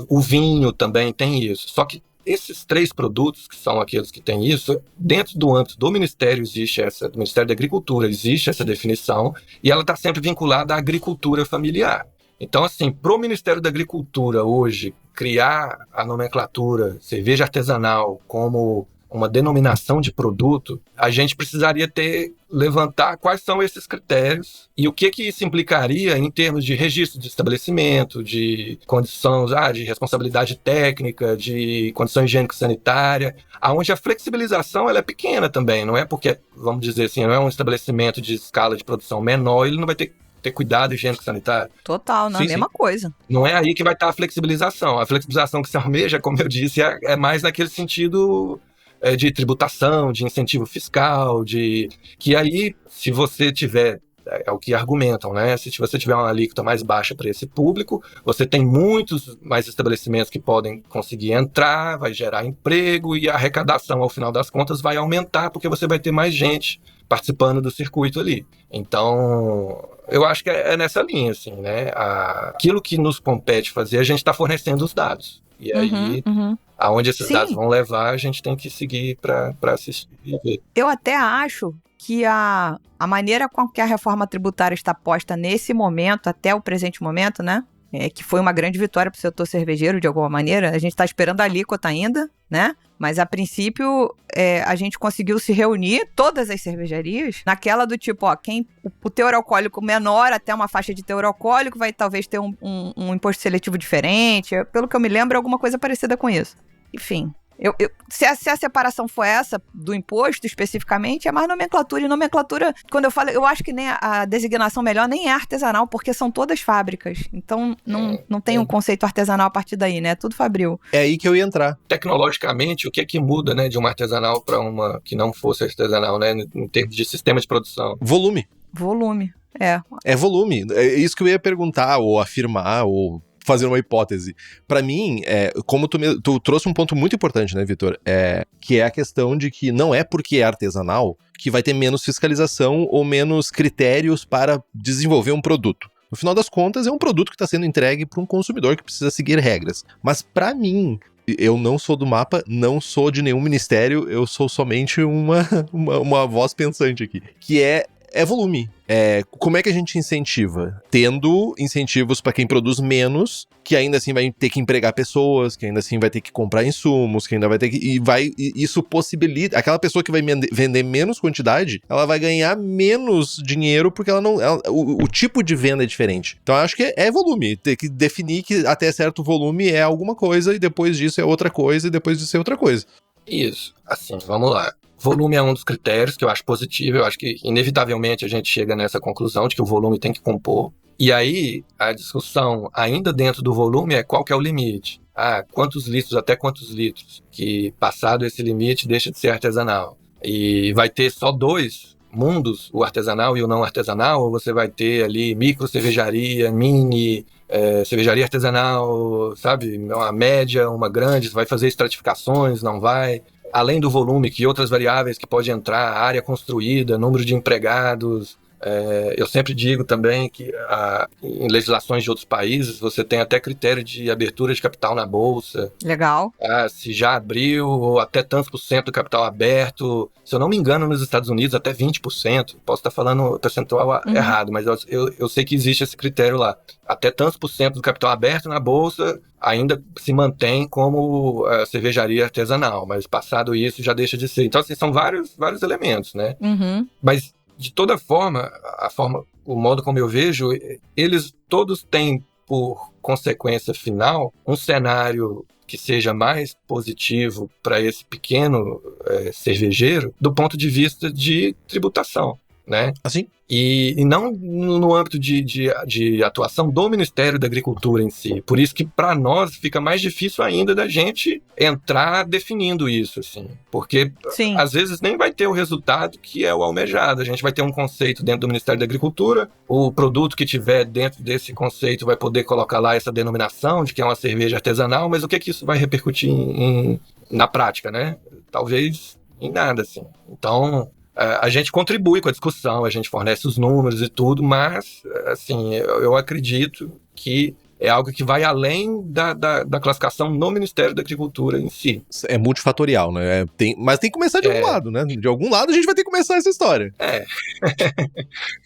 O vinho também tem isso, só que esses 3 produtos, que são aqueles que têm isso, dentro do âmbito do Ministério do Ministério da Agricultura existe essa definição e ela está sempre vinculada à agricultura familiar. Então, assim, para o Ministério da Agricultura hoje criar a nomenclatura cerveja artesanal como uma denominação de produto, a gente precisaria levantar quais são esses critérios e o que isso implicaria em termos de registro de estabelecimento, de condições de responsabilidade técnica, de condição higiênico-sanitária, onde a flexibilização ela é pequena também, não é porque, vamos dizer assim, não é um estabelecimento de escala de produção menor, ele não vai ter cuidado higiênico-sanitário. Total, não é a mesma coisa. Não é aí que vai estar a flexibilização. A flexibilização que se almeja, como eu disse, é mais naquele sentido de tributação, de incentivo fiscal, que aí, se você tiver, é o que argumentam, né? Se você tiver uma alíquota mais baixa para esse público, você tem muitos mais estabelecimentos que podem conseguir entrar, vai gerar emprego e a arrecadação, ao final das contas, vai aumentar porque você vai ter mais gente participando do circuito ali. Então, eu acho que é nessa linha, assim, né? Aquilo que nos compete fazer, a gente está fornecendo os dados. E aí, aonde esses dados vão levar, a gente tem que seguir para assistir e ver. Eu até acho que a maneira com que a reforma tributária está posta nesse momento, até o presente momento, né? Que foi uma grande vitória para o setor cervejeiro, de alguma maneira. A gente está esperando a alíquota ainda, né? Mas, a princípio, a gente conseguiu se reunir, todas as cervejarias, naquela do tipo, o teor alcoólico menor, até uma faixa de teor alcoólico, vai talvez ter um imposto seletivo diferente. Pelo que eu me lembro, alguma coisa parecida com isso. Enfim... Se a separação for essa, do imposto especificamente, é mais nomenclatura. E nomenclatura, quando eu falo, eu acho que nem a designação melhor nem é artesanal, porque são todas fábricas. Então, não tem um conceito artesanal a partir daí, né? É tudo fabril. É aí que eu ia entrar. Tecnologicamente, o que é que muda, né, de uma artesanal para uma que não fosse artesanal, né, em termos de sistema de produção? Volume. É volume. É isso que eu ia perguntar, ou afirmar, ou fazer uma hipótese. Pra mim, como tu trouxe um ponto muito importante, né, Vitor? Que é a questão de que não é porque é artesanal que vai ter menos fiscalização ou menos critérios para desenvolver um produto. No final das contas, é um produto que está sendo entregue para um consumidor que precisa seguir regras. Mas, pra mim, eu não sou do mapa, não sou de nenhum ministério, eu sou somente uma voz pensante aqui, que é volume. Como é que a gente incentiva? Tendo incentivos para quem produz menos, que ainda assim vai ter que empregar pessoas, que ainda assim vai ter que comprar insumos, que ainda vai ter que... E isso possibilita... Aquela pessoa que vai vender menos quantidade, ela vai ganhar menos dinheiro porque o tipo de venda é diferente. Então eu acho que é volume. Tem que definir que até certo volume é alguma coisa e depois disso é outra coisa e depois disso é outra coisa. Isso. Assim, vamos lá. Volume é um dos critérios que eu acho positivo. Eu acho que, inevitavelmente, a gente chega nessa conclusão de que o volume tem que compor. E aí, a discussão, ainda dentro do volume, é qual que é o limite. Quantos litros, até quantos litros? Que, passado esse limite, deixa de ser artesanal. E vai ter só 2 mundos, o artesanal e o não artesanal, ou você vai ter ali micro cervejaria, mini... cervejaria artesanal, sabe? Uma média, uma grande, vai fazer estratificações, não vai... Além do volume, que outras variáveis que pode entrar, área construída, número de empregados. Eu sempre digo também que em legislações de outros países você tem até critério de abertura de capital na bolsa. Legal. Se já abriu, ou até tantos % do capital aberto. Se eu não me engano, nos Estados Unidos até 20%. Posso estar falando o percentual errado, mas eu sei que existe esse critério lá. Até tantos % do capital aberto na bolsa ainda se mantém como cervejaria artesanal, mas passado isso já deixa de ser. Então, assim, são vários elementos, né? Uhum. Mas, de toda forma, o modo como eu vejo, eles todos têm, por consequência final, um cenário que seja mais positivo para esse pequeno cervejeiro do ponto de vista de tributação, né? Assim? E não no âmbito de atuação do Ministério da Agricultura em si. Por isso que, para nós, fica mais difícil ainda da gente entrar definindo isso, assim. Porque, Sim. Às vezes, nem vai ter o resultado que é o almejado. A gente vai ter um conceito dentro do Ministério da Agricultura, o produto que tiver dentro desse conceito vai poder colocar lá essa denominação de que é uma cerveja artesanal, mas o que isso vai repercutir na prática, né? Talvez em nada, assim. Então... a gente contribui com a discussão, a gente fornece os números e tudo, mas, assim, eu acredito que é algo que vai além da classificação no Ministério da Agricultura em si. É multifatorial, né? Mas tem que começar de algum lado, né? De algum lado a gente vai ter que começar essa história.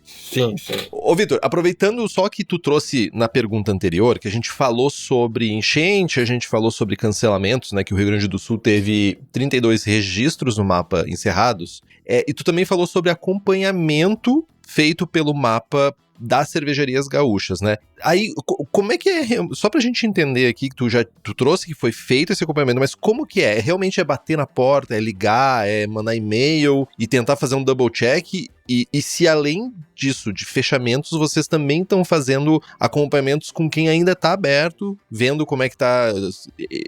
Sim, sim. Ô, Vitor, aproveitando só que tu trouxe na pergunta anterior, que a gente falou sobre enchente, a gente falou sobre cancelamentos, né? Que o Rio Grande do Sul teve 32 registros no mapa encerrados. E tu também falou sobre acompanhamento feito pelo mapa das cervejarias gaúchas, né? Aí, como é que é? Só pra gente entender aqui, que tu trouxe que foi feito esse acompanhamento, mas como que é? Realmente é bater na porta, é ligar, é mandar e-mail e tentar fazer um double check? E se além disso, de fechamentos, vocês também estão fazendo acompanhamentos com quem ainda tá aberto, vendo como é que tá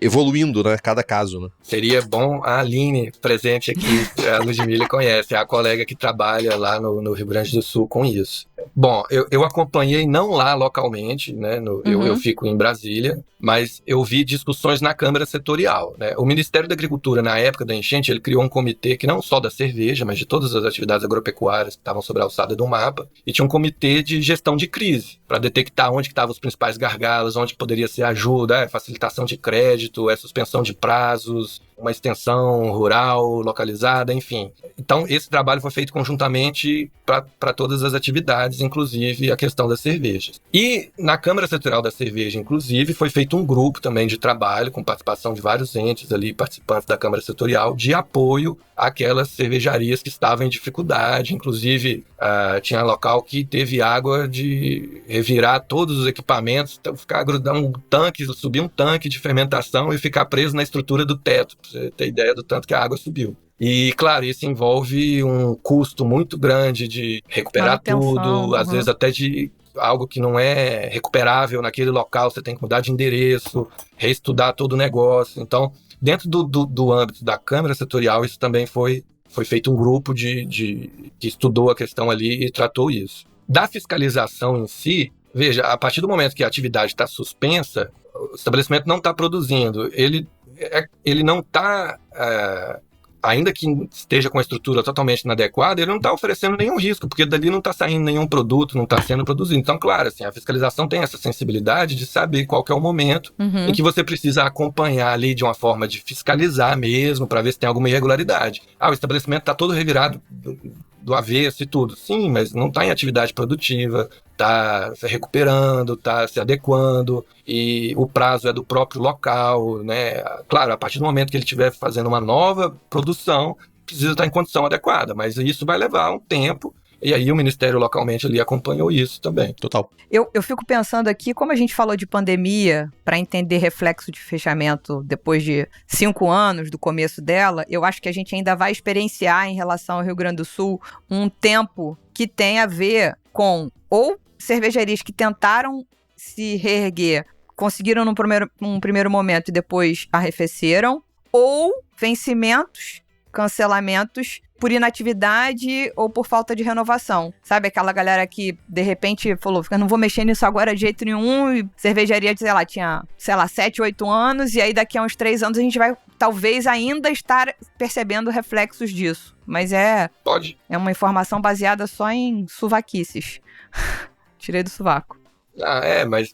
evoluindo, né? Cada caso, né? Seria bom a Aline presente aqui, a Ludmilla conhece, é a colega que trabalha lá no Rio Grande do Sul com isso. Bom, eu acompanhei não lá localmente, né? Eu fico em Brasília, mas eu vi discussões na Câmara Setorial, né? O Ministério da Agricultura, na época da enchente, ele criou um comitê que não só da cerveja, mas de todas as atividades agropecuárias que estavam sobre a alçada do mapa, e tinha um comitê de gestão de crise, para detectar onde estavam os principais gargalos, onde poderia ser ajuda, facilitação de crédito, suspensão de prazos, uma extensão rural localizada, enfim. Então, esse trabalho foi feito conjuntamente para todas as atividades, inclusive a questão das cervejas. E na Câmara Setorial da Cerveja, inclusive, foi feito um grupo também de trabalho, com participação de vários entes ali, participantes da Câmara Setorial, de apoio àquelas cervejarias que estavam em dificuldade. Inclusive, tinha local que teve água de revirar todos os equipamentos, então ficar grudando um tanque, subir um tanque de fermentação e ficar preso na estrutura do teto, pra você ter ideia do tanto que a água subiu. E, claro, isso envolve um custo muito grande de recuperar tudo, às vezes até de algo que não é recuperável naquele local, você tem que mudar de endereço, reestudar todo o negócio. Então, dentro do âmbito da Câmara Setorial, isso também foi feito um grupo que estudou a questão ali e tratou isso. Da fiscalização em si, veja, a partir do momento que a atividade está suspensa, o estabelecimento não está produzindo, ele não está ainda que esteja com a estrutura totalmente inadequada, ele não está oferecendo nenhum risco, porque dali não está saindo nenhum produto, não está sendo produzido. Então, claro, assim, a fiscalização tem essa sensibilidade de saber qual que é o momento em que você precisa acompanhar ali de uma forma de fiscalizar mesmo, para ver se tem alguma irregularidade. O estabelecimento está todo revirado do avesso e tudo. Sim, mas não está em atividade produtiva, está se recuperando, está se adequando, e o prazo é do próprio local, né? Claro, a partir do momento que ele estiver fazendo uma nova produção, precisa estar em condição adequada, mas isso vai levar um tempo, e aí o Ministério localmente ali acompanhou isso também. Total. Eu fico pensando aqui, como a gente falou de pandemia, para entender reflexo de fechamento depois de 5 anos do começo dela, eu acho que a gente ainda vai experienciar em relação ao Rio Grande do Sul um tempo que tem a ver com ou cervejarias que tentaram se reerguer, conseguiram num primeiro momento e depois arrefeceram, ou vencimentos, cancelamentos por inatividade ou por falta de renovação. Sabe, aquela galera que de repente falou, eu não vou mexer nisso agora de jeito nenhum, e cervejaria, tinha 7, 8 anos, e aí daqui a uns 3 anos a gente vai talvez ainda estar percebendo reflexos disso. Mas é uma informação baseada só em sovaquices. Tirei do sovaco.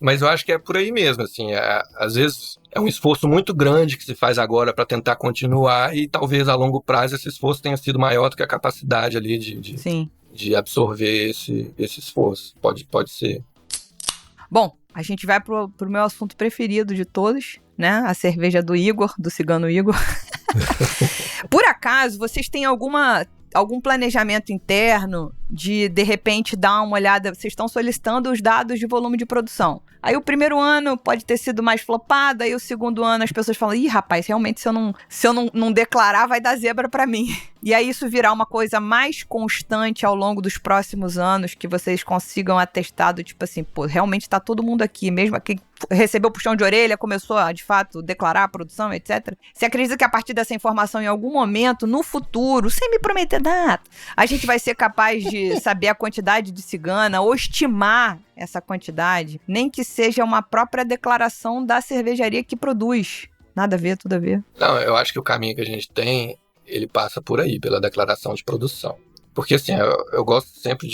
Mas eu acho que é por aí mesmo, assim, às vezes é um esforço muito grande que se faz agora para tentar continuar, e talvez a longo prazo esse esforço tenha sido maior do que a capacidade ali de absorver esse esforço, pode ser. Bom, a gente vai pro meu assunto preferido de todos, né, a cerveja do Igor, do Cigano Igor. Por acaso, vocês têm algum planejamento interno de repente, dar uma olhada, vocês estão solicitando os dados de volume de produção. Aí o primeiro ano pode ter sido mais flopado, aí o segundo ano as pessoas falam, rapaz, realmente se eu não declarar vai dar zebra pra mim. E aí isso virar uma coisa mais constante ao longo dos próximos anos, que vocês consigam atestado, tipo assim, realmente tá todo mundo aqui, mesmo quem recebeu o puxão de orelha, começou a, de fato, declarar a produção, etc. Você acredita que a partir dessa informação, em algum momento, no futuro, sem me prometer data, a gente vai ser capaz de saber a quantidade de cigana ou estimar essa quantidade, nem que seja uma própria declaração da cervejaria que produz? Nada a ver, tudo a ver. Não, eu acho que o caminho que a gente tem, ele passa por aí, pela declaração de produção. Porque, assim, eu gosto sempre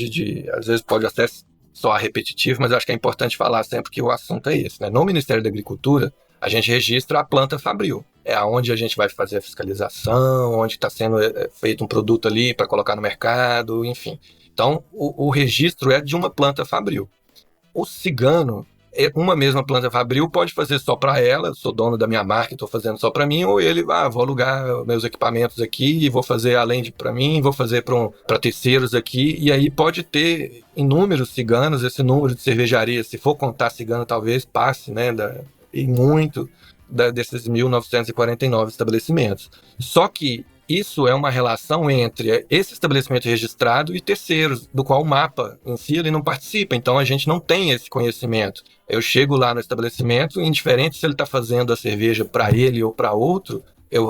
às vezes pode até soar repetitivo, mas eu acho que é importante falar sempre que o assunto é esse, né? No Ministério da Agricultura, a gente registra a planta fabril. É onde a gente vai fazer a fiscalização, onde está sendo feito um produto ali para colocar no mercado, enfim. Então, o registro é de uma planta fabril. O cigano, uma mesma planta fabril, pode fazer só para ela, eu sou dono da minha marca e estou fazendo só para mim, ou ele, vou alugar meus equipamentos aqui e vou fazer além de para mim, vou fazer para terceiros aqui, e aí pode ter inúmeros ciganos, esse número de cervejarias, se for contar cigano, talvez passe, né, e muito desses 1.949 estabelecimentos. Só que isso é uma relação entre esse estabelecimento registrado e terceiros, do qual o mapa em si ele não participa, então a gente não tem esse conhecimento. Eu chego lá no estabelecimento, indiferente se ele está fazendo a cerveja para ele ou para outro,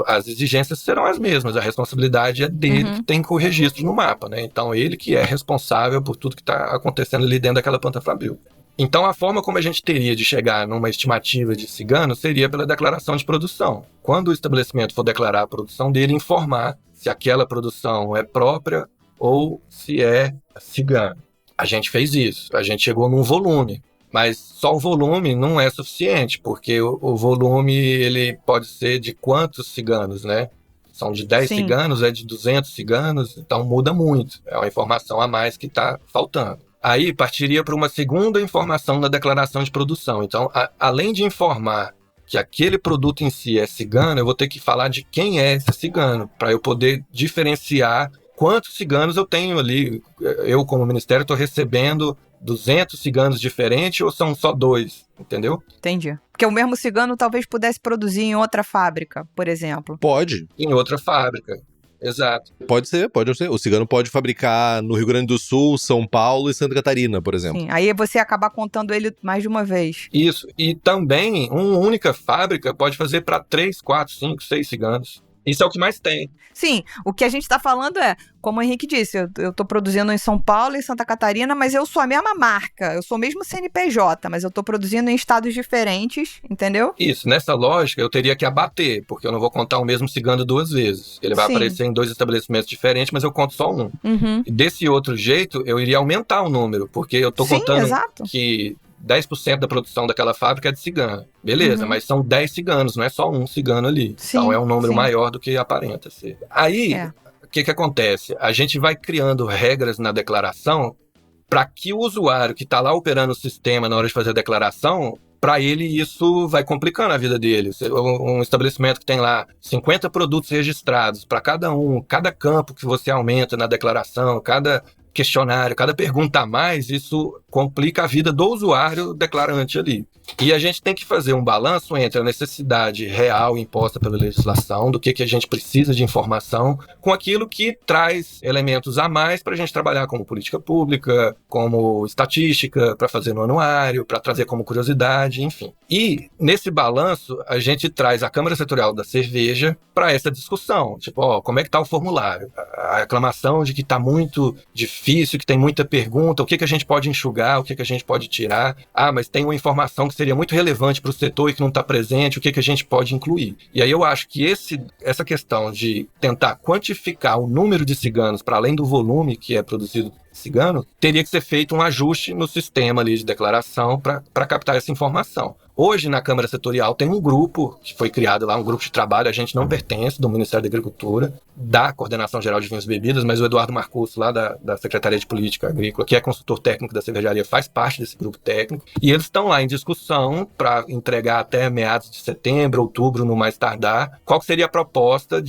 as exigências serão as mesmas, a responsabilidade é dele que tem com o registro no mapa, né? Então ele que é responsável por tudo que está acontecendo ali dentro daquela planta fabril. Então, a forma como a gente teria de chegar numa estimativa de cigano seria pela declaração de produção. Quando o estabelecimento for declarar a produção dele, informar se aquela produção é própria ou se é cigano. A gente fez isso, a gente chegou num volume, mas só o volume não é suficiente, porque o volume ele pode ser de quantos ciganos, né? São de 10 ciganos, é de 200 ciganos, então muda muito. É uma informação a mais que está faltando. Aí partiria para uma segunda informação na declaração de produção. Então, além de informar que aquele produto em si é cigano, eu vou ter que falar de quem é esse cigano, para eu poder diferenciar quantos ciganos eu tenho ali. Eu, como ministério, estou recebendo 200 ciganos diferentes ou são só 2, entendeu? Entendi. Porque o mesmo cigano talvez pudesse produzir em outra fábrica, por exemplo. Pode. Em outra fábrica. Exato. Pode ser. O cigano pode fabricar no Rio Grande do Sul, São Paulo e Santa Catarina, por exemplo. Sim, aí você acabar contando ele mais de uma vez. Isso, e também uma única fábrica pode fazer para 3, 4, 5, 6 ciganos. Isso é o que mais tem. Sim, o que a gente está falando é, como o Henrique disse, eu estou produzindo em São Paulo e Santa Catarina, mas eu sou a mesma marca, eu sou o mesmo CNPJ, mas eu estou produzindo em estados diferentes, entendeu? Isso, nessa lógica eu teria que abater, porque eu não vou contar o mesmo cigano 2 vezes. Ele vai Sim. aparecer em 2 estabelecimentos diferentes, mas eu conto só um. Uhum. E desse outro jeito, eu iria aumentar o número, porque eu estou Sim, contando exato. que 10% da produção daquela fábrica é de cigano. Beleza, Uhum. mas são 10 ciganos, não é só um cigano ali. Sim, então é um número sim. maior do que aparenta ser. Aí, É. o que acontece? A gente vai criando regras na declaração para que o usuário que está lá operando o sistema na hora de fazer a declaração, para ele isso vai complicando a vida dele. Um estabelecimento que tem lá 50 produtos registrados, para cada campo que você aumenta na declaração, cada questionário, cada pergunta a mais, isso complica a vida do usuário declarante ali. E a gente tem que fazer um balanço entre a necessidade real imposta pela legislação, do que a gente precisa de informação, com aquilo que traz elementos a mais para a gente trabalhar como política pública, como estatística, para fazer no anuário, para trazer como curiosidade, enfim. E, nesse balanço, a gente traz a Câmara Setorial da Cerveja para essa discussão. Tipo, como é que está o formulário? A reclamação de que está muito difícil, que tem muita pergunta, o que a gente pode enxugar, o que a gente pode tirar. Mas tem uma informação que seria muito relevante para o setor e que não está presente, o que a gente pode incluir. E aí eu acho que essa questão de tentar quantificar o número de ciganos para além do volume que é produzido cigano, teria que ser feito um ajuste no sistema ali de declaração para captar essa informação. Hoje, na Câmara Setorial, tem um grupo que foi criado lá, um grupo de trabalho, a gente não pertence, do Ministério da Agricultura, da Coordenação Geral de Vinhos e Bebidas, mas o Eduardo Marcucci, lá da Secretaria de Política Agrícola, que é consultor técnico da cervejaria, faz parte desse grupo técnico, e eles estão lá em discussão para entregar até meados de setembro, outubro, no mais tardar, qual seria a proposta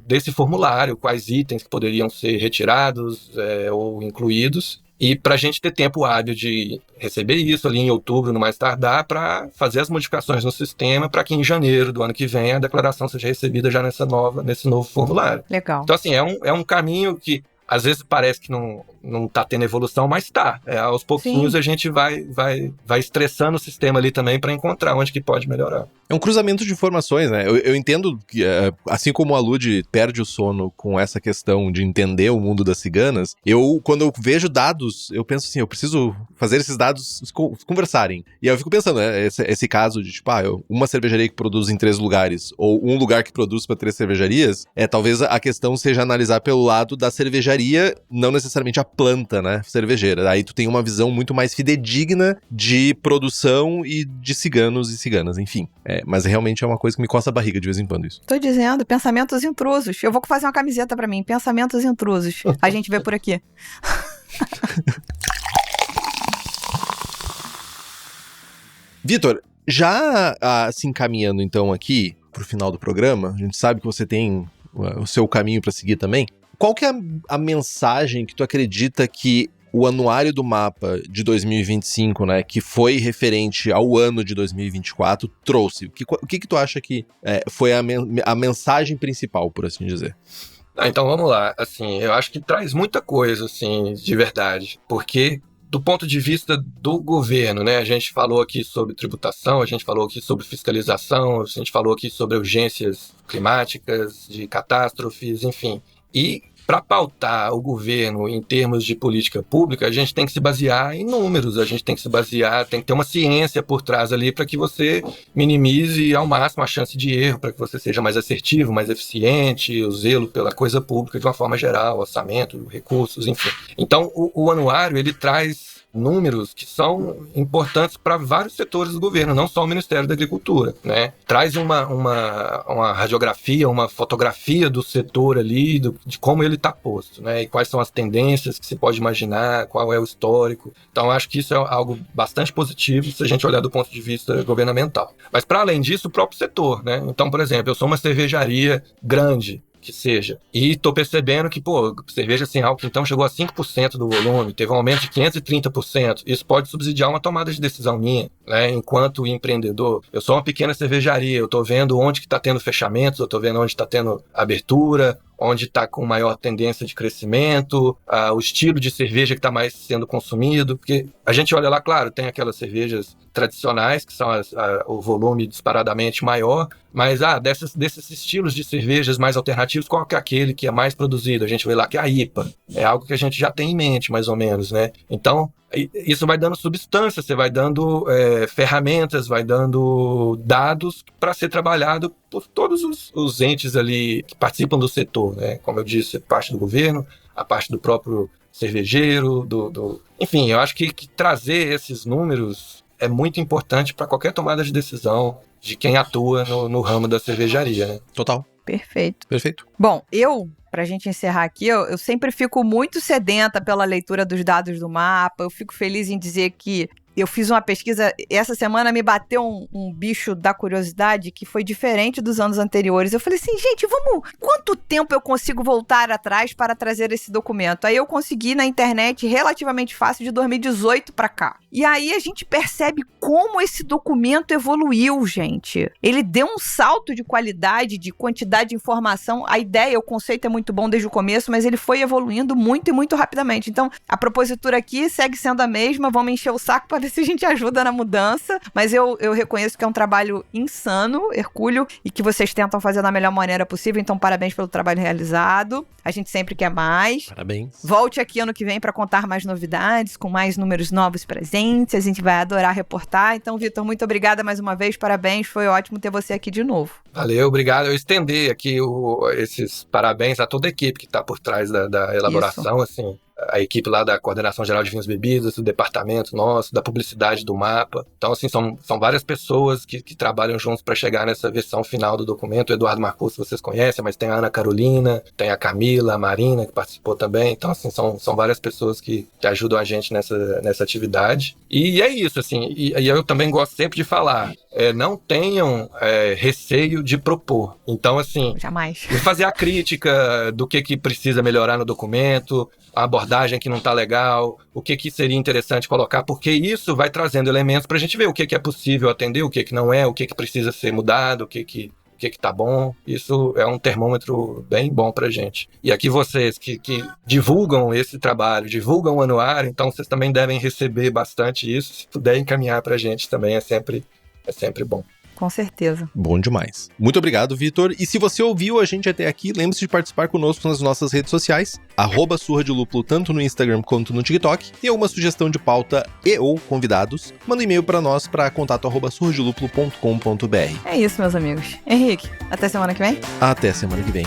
desse formulário, quais itens que poderiam ser retirados ou incluídos, e para a gente ter tempo hábil de receber isso ali em outubro, no mais tardar, para fazer as modificações no sistema, para que em janeiro do ano que vem a declaração seja recebida já nesse novo formulário. Legal. Então, assim, é um caminho que às vezes parece que não tá tendo evolução, mas tá. Aos pouquinhos. Sim. A gente vai estressando o sistema ali também para encontrar onde que pode melhorar. É um cruzamento de informações, né? Eu entendo que, assim como a Lud perde o sono com essa questão de entender o mundo das ciganas, quando eu vejo dados, eu penso assim, eu preciso fazer esses dados conversarem. E aí eu fico pensando, né? Esse caso de, tipo, uma cervejaria que produz em 3 lugares, ou um lugar que produz para 3 cervejarias, talvez a questão seja analisar pelo lado da cervejaria, não necessariamente a planta, né, cervejeira. Aí tu tem uma visão muito mais fidedigna de produção e de ciganos e ciganas, enfim. Mas realmente é uma coisa que me coça a barriga de vez em quando isso. Tô dizendo, pensamentos intrusos. Eu vou fazer uma camiseta pra mim, pensamentos intrusos. A gente vê por aqui. Vitor, já se encaminhando então aqui pro final do programa, a gente sabe que você tem o seu caminho para seguir também. Qual que é a mensagem que tu acredita que o anuário do mapa de 2025, né, que foi referente ao ano de 2024, trouxe? O que tu acha que foi a mensagem principal, por assim dizer? Então vamos lá. Assim, eu acho que traz muita coisa, assim, de verdade. Porque, do ponto de vista do governo, né, a gente falou aqui sobre tributação, a gente falou aqui sobre fiscalização, a gente falou aqui sobre urgências climáticas, de catástrofes, enfim. E para pautar o governo em termos de política pública, a gente tem que se basear em números, a gente tem que se basear, tem que ter uma ciência por trás ali para que você minimize ao máximo a chance de erro, para que você seja mais assertivo, mais eficiente, o zelo pela coisa pública de uma forma geral, orçamento, recursos, enfim. Então, o anuário, ele traz números que são importantes para vários setores do governo, não só o Ministério da Agricultura, né? Traz uma radiografia, uma fotografia do setor ali, de como ele está posto, né? E quais são as tendências que se pode imaginar, qual é o histórico. Então, acho que isso é algo bastante positivo se a gente olhar do ponto de vista governamental. Mas, para além disso, o próprio setor, né? Então, por exemplo, eu sou uma cervejaria grande, que seja. E tô percebendo que, cerveja sem álcool, então, chegou a 5% do volume, teve um aumento de 530%. Isso pode subsidiar uma tomada de decisão minha, né? Enquanto empreendedor. Eu sou uma pequena cervejaria, eu tô vendo onde que tá tendo fechamentos, eu tô vendo onde tá tendo abertura, onde está com maior tendência de crescimento, o estilo de cerveja que está mais sendo consumido, porque a gente olha lá, claro, tem aquelas cervejas tradicionais, que são o volume disparadamente maior, mas desses estilos de cervejas mais alternativos, qual que é aquele que é mais produzido? A gente vê lá que é a IPA, é algo que a gente já tem em mente, mais ou menos, né? Então, isso vai dando substância, você vai dando ferramentas, vai dando dados para ser trabalhado por todos os entes ali que participam do setor, né? Como eu disse, parte do governo, a parte do próprio cervejeiro, enfim, eu acho que trazer esses números é muito importante para qualquer tomada de decisão de quem atua no ramo da cervejaria, né? Total. Perfeito. Perfeito. Bom, pra gente encerrar aqui, eu sempre fico muito sedenta pela leitura dos dados do mapa, eu fico feliz em dizer que eu fiz uma pesquisa, essa semana me bateu um bicho da curiosidade que foi diferente dos anos anteriores. Eu falei assim, gente, quanto tempo eu consigo voltar atrás para trazer esse documento? Aí eu consegui na internet relativamente fácil de 2018 para cá. E aí a gente percebe como esse documento evoluiu, gente. Ele deu um salto de qualidade, de quantidade de informação. A ideia, o conceito é muito bom desde o começo, mas ele foi evoluindo muito e muito rapidamente. Então, a propositura aqui segue sendo a mesma, vamos encher o saco para ver se a gente ajuda na mudança, mas eu reconheço que é um trabalho insano, hercúleo, e que vocês tentam fazer da melhor maneira possível, então parabéns pelo trabalho realizado, a gente sempre quer mais. Parabéns. Volte aqui ano que vem para contar mais novidades, com mais números novos presentes, a gente vai adorar reportar, então Vitor, muito obrigada mais uma vez, parabéns, foi ótimo ter você aqui de novo. Valeu, obrigado, eu estendi aqui esses parabéns a toda a equipe que está por trás da elaboração, assim, a equipe lá da Coordenação Geral de Vinhos e Bebidas, do departamento nosso, da publicidade do mapa. Então, assim, são várias pessoas que trabalham juntos para chegar nessa versão final do documento. O Eduardo Marcus, vocês conhecem, mas tem a Ana Carolina, tem a Camila, a Marina, que participou também. Então, assim, são várias pessoas que ajudam a gente nessa atividade. E é isso, assim, e eu também gosto sempre de falar, não tenham receio de propor. Então, assim, jamais fazer a crítica do que precisa melhorar no documento, a abordagem que não está legal, o que seria interessante colocar, porque isso vai trazendo elementos para a gente ver o que é possível atender, o que não é, o que precisa ser mudado, o que tá bom. Isso é um termômetro bem bom pra gente. E aqui vocês que divulgam esse trabalho, divulgam o anuário, então vocês também devem receber bastante isso. Se puder encaminhar pra gente também é sempre bom. Com certeza. Bom demais. Muito obrigado, Vitor. E se você ouviu a gente até aqui, lembre-se de participar conosco nas nossas redes sociais, @Surra de Lúpulo, tanto no Instagram quanto no TikTok. Tem alguma sugestão de pauta ou convidados? Manda um e-mail para nós para contato@surradelúpulo.com.br. É isso, meus amigos. Henrique, até semana que vem? Até semana que vem.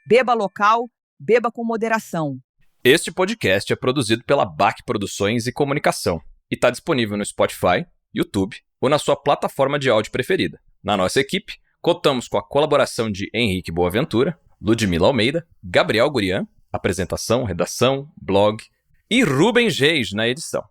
Beba local, beba com moderação. Este podcast é produzido pela BAC Produções e Comunicação e está disponível no Spotify, YouTube ou na sua plataforma de áudio preferida. Na nossa equipe, contamos com a colaboração de Henrique Boaventura, Ludmila Almeida, Gabriel Gurian, apresentação, redação, blog, e Rubem Geis na edição.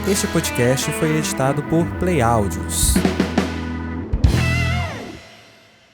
Este podcast foi editado por Play Áudios.